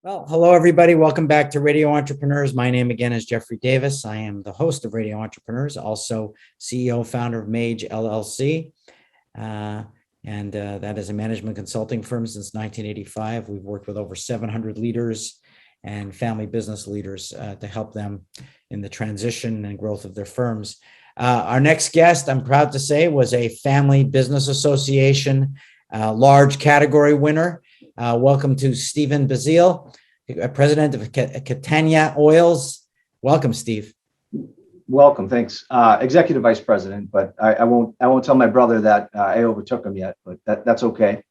Well, hello, everybody. Welcome back to Radio Entrepreneurs. My name again is Jeffrey Davis. I am the host of Radio Entrepreneurs, also CEO, founder of Mage LLC. That is a management consulting firm since 1985. We've worked with over 700 leaders and family business leaders to help them in the transition and growth of their firms. Our next guest, I'm proud to say, was a Family Business Association large category winner. Welcome to Stephen Basile, president of Catania Oils. Welcome, Steve. Welcome, thanks. Executive vice president, but I won't tell my brother that I overtook him yet, but that's okay.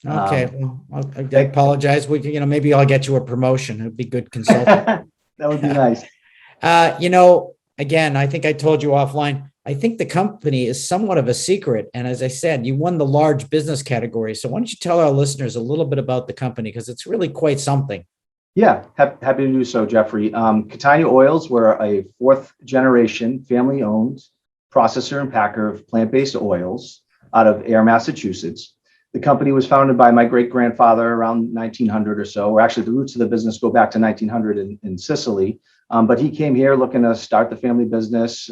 Okay, well, I apologize. Maybe I'll get you a promotion. It'd be good consulting. That would be nice. Again, I think I told you offline, I think the company is somewhat of a secret. And as I said, you won the large business category. So why don't you tell our listeners a little bit about the company, because it's really quite something. Yeah, happy to do so, Jeffrey. Catania Oils, we're a fourth generation family owned processor and packer of plant-based oils out of Ayer, Massachusetts. The company was founded by my great grandfather around 1900 or so, or actually the roots of the business go back to 1900 in Sicily. But he came here looking to start the family business,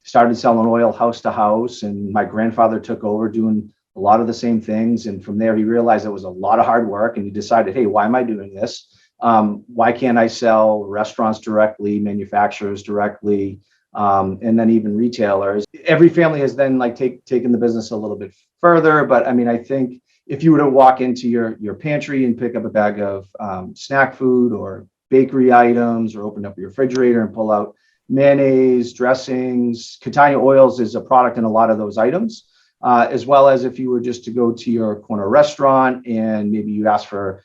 started selling oil house to house, and my grandfather took over doing a lot of the same things. And from there, he realized it was a lot of hard work, and he decided, hey, why am I doing this? Why can't I sell restaurants directly, manufacturers directly, and then even retailers? Every family has then taken the business a little bit further. But I mean, I think if you were to walk into your pantry and pick up a bag of snack food or bakery items, or open up your refrigerator and pull out mayonnaise, dressings, Catania Oils is a product in a lot of those items, as well as if you were just to go to your corner restaurant and maybe you ask for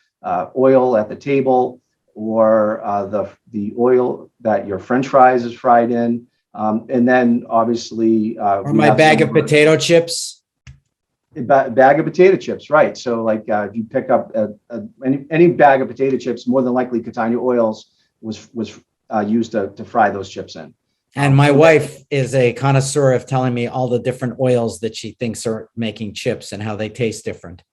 oil at the table, or the oil that your French fries is fried in, and then obviously or my bag of potato chips. Bag of potato chips, right? So if you pick up any bag of potato chips, more than likely Catania Oils was used to fry those chips in. And my wife is a connoisseur of telling me all the different oils that she thinks are making chips and how they taste different.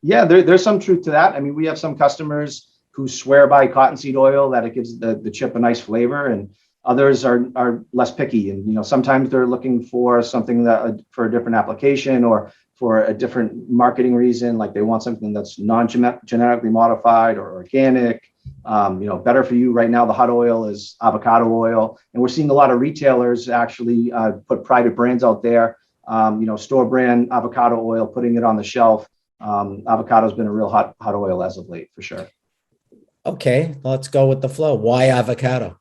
Yeah, there's some truth to that. I mean, we have some customers who swear by cottonseed oil that it gives the chip a nice flavor, and others are less picky. And sometimes they're looking for something for a different application or for a different marketing reason, like they want something that's non-genetically modified or organic. Better for you right now, the hot oil is avocado oil. And we're seeing a lot of retailers actually put private brands out there, store brand avocado oil, putting it on the shelf. Avocado has been a real hot oil as of late, for sure. Okay, let's go with the flow. Why avocado?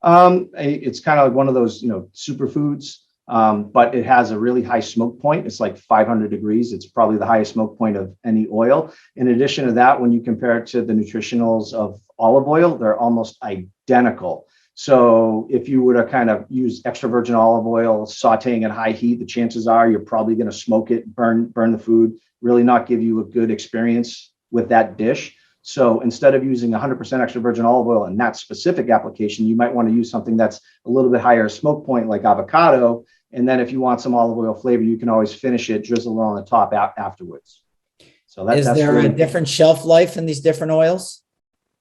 It's kind of like one of those, superfoods. But it has a really high smoke point. It's like 500 degrees. It's probably the highest smoke point of any oil. In addition to that, when you compare it to the nutritionals of olive oil, they're almost identical. So if you were to kind of use extra virgin olive oil, sauteing at high heat, the chances are you're probably going to smoke it, burn the food, really not give you a good experience with that dish. So instead of using 100% extra virgin olive oil in that specific application, you might want to use something that's a little bit higher smoke point like avocado. And then if you want some olive oil flavor, you can always finish it, drizzle it on the top afterwards. So that's there really a different shelf life in these different oils?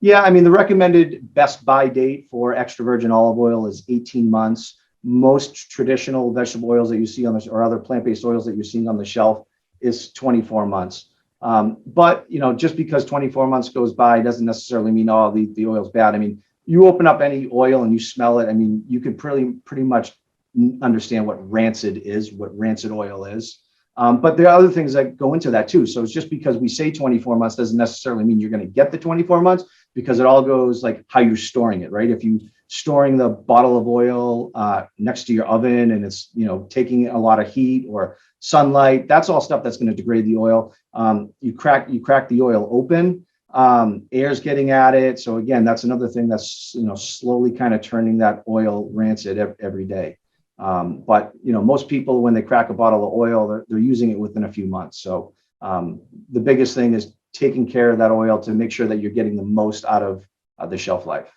Yeah, I mean, the recommended best buy date for extra virgin olive oil is 18 months. Most traditional vegetable oils that you see on this, or other plant-based oils that you're seeing on the shelf, is 24 months. But just because 24 months goes by doesn't necessarily mean the oil's bad. I mean, you open up any oil and you smell it. I mean, you can pretty much understand what rancid oil is. But there are other things that go into that too. So it's just because we say 24 months doesn't necessarily mean you're going to get the 24 months, because it all goes like how you're storing it, right? If you storing the bottle of oil next to your oven and it's taking a lot of heat or sunlight, that's all stuff that's going to degrade the oil. You crack the oil open, air's getting at it. So again, that's another thing that's slowly kind of turning that oil rancid every day. But most people, when they crack a bottle of oil, they're using it within a few months. So the biggest thing is taking care of that oil to make sure that you're getting the most out of the shelf life.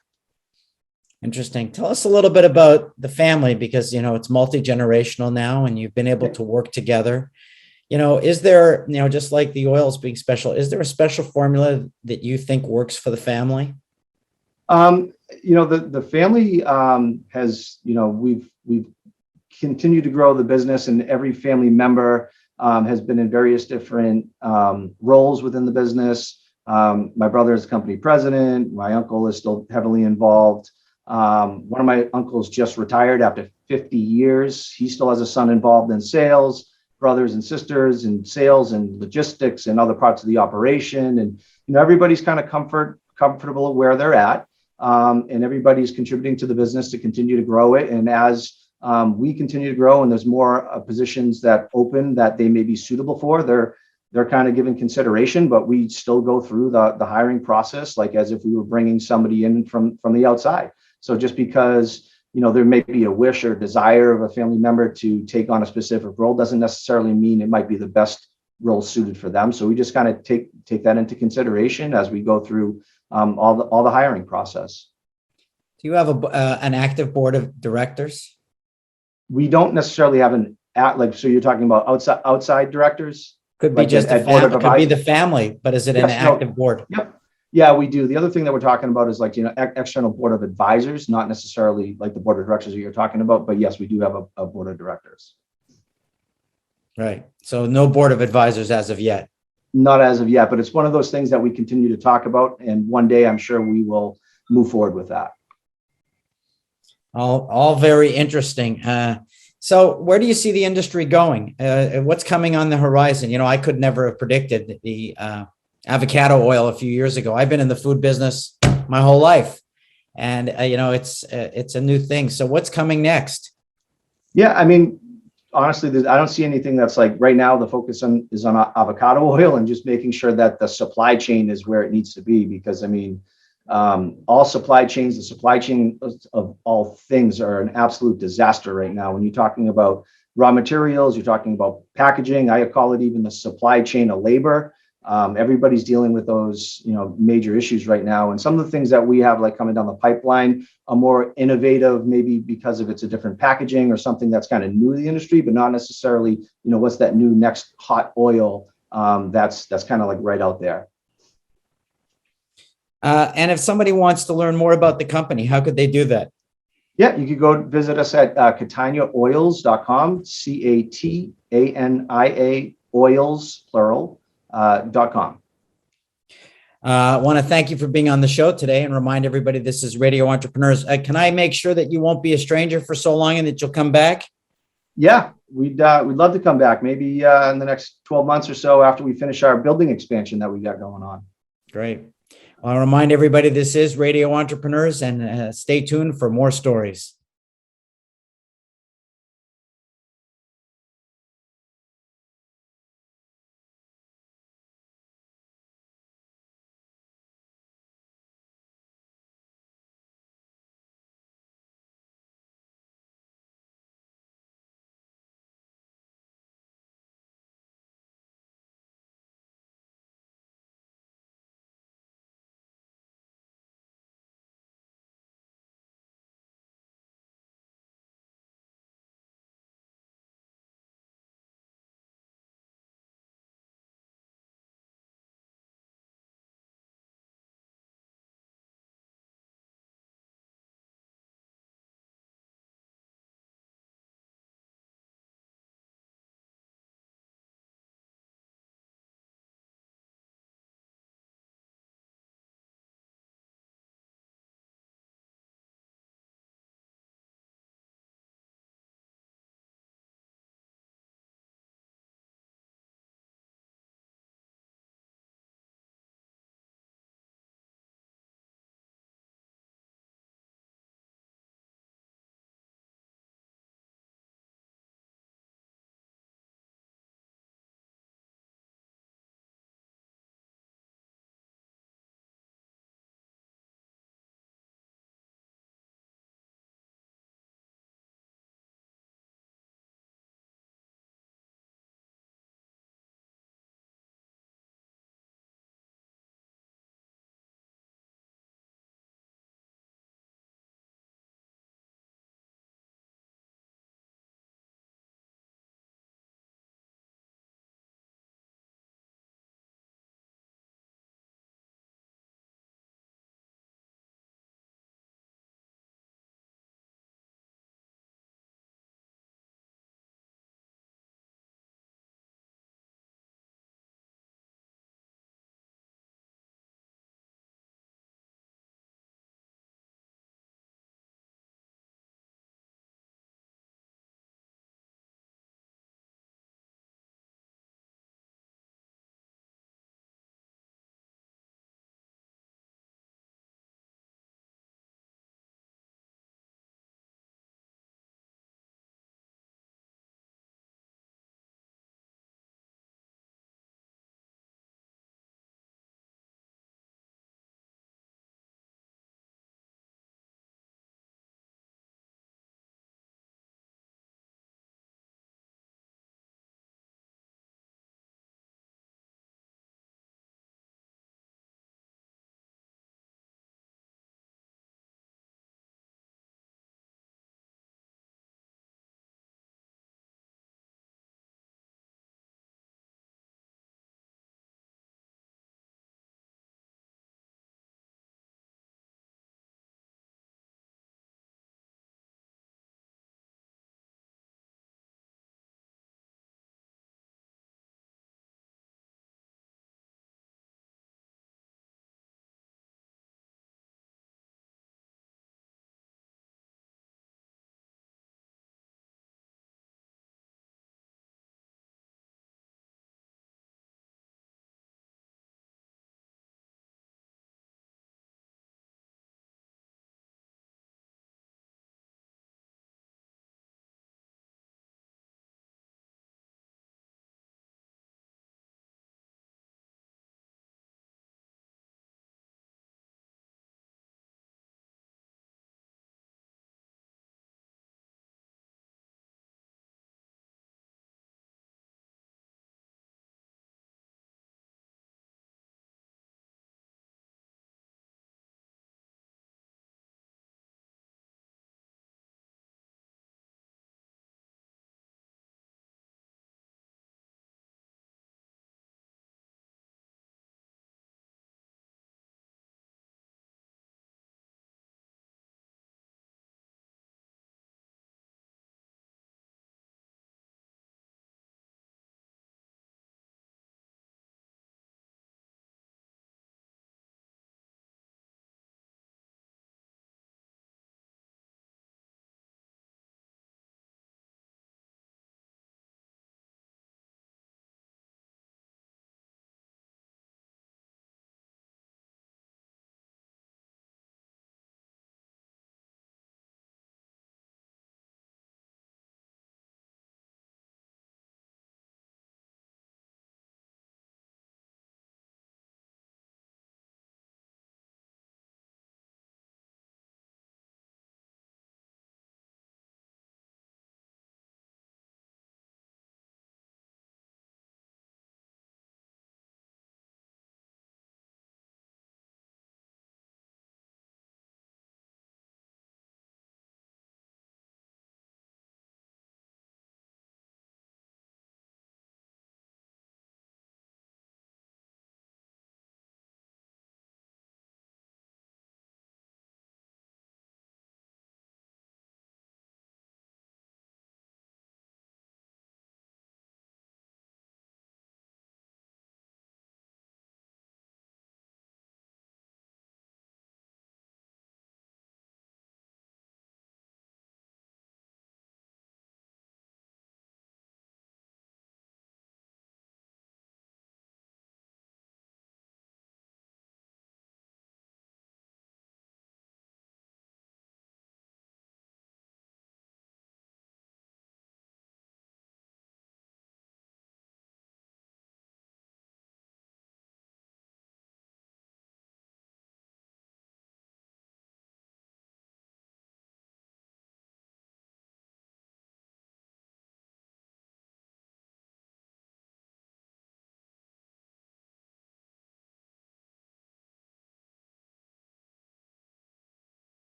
Interesting. Tell us a little bit about the family, because it's multi-generational now, and you've been able to work together. Is there, just like the oils being special, is there a special formula that you think works for the family? The family has, we've continued to grow the business, and every family member has been in various different roles within the business. My brother is company president. My uncle is still heavily involved. One of my uncles just retired after 50 years. He still has a son involved in sales, brothers and sisters in sales and logistics and other parts of the operation. And, everybody's kind of comfortable where they're at. And everybody's contributing to the business to continue to grow it. And as we continue to grow and there's more positions that open that they may be suitable for, they're kind of given consideration, but we still go through the hiring process like as if we were bringing somebody in from the outside. So just because, there may be a wish or desire of a family member to take on a specific role doesn't necessarily mean it might be the best role suited for them. So we just kind of take that into consideration as we go through all the hiring process. Do you have an active board of directors? We don't necessarily have so you're talking about outside directors? Could be like just a family, could be the family, but is it an active board? Yep. Yeah, we do. The other thing that we're talking about is external board of advisors, not necessarily like the board of directors that you're talking about, but yes, we do have a board of directors. Right. So no board of advisors as of yet. Not as of yet, but it's one of those things that we continue to talk about. And one day I'm sure we will move forward with that. All very interesting. So where do you see the industry going? What's coming on the horizon? I could never have predicted the avocado oil a few years ago. I've been in the food business my whole life, and it's a new thing. So what's coming next? Yeah, I mean, honestly, I don't see anything that's like right now. The focus is on avocado oil and just making sure that the supply chain is where it needs to be. Because all supply chains, the supply chain of all things are an absolute disaster right now. When you're talking about raw materials, you're talking about packaging. I call it even the supply chain of labor. Everybody's dealing with those, major issues right now. And some of the things that we have like coming down the pipeline are more innovative, maybe because of it's a different packaging or something that's kind of new to the industry, but not necessarily, what's that new next hot oil that's kind of like right out there. And if somebody wants to learn more about the company, how could they do that? Yeah, you could go visit us at cataniaoils.com, CATANIA oils, plural, .com. I want to thank you for being on the show today and remind everybody this is Radio Entrepreneurs. Can I make sure that you won't be a stranger for so long and that you'll come back? Yeah, we'd love to come back maybe in the next 12 months or so after we finish our building expansion that we got going on. Great. I'll remind everybody this is Radio Entrepreneurs, and stay tuned for more stories.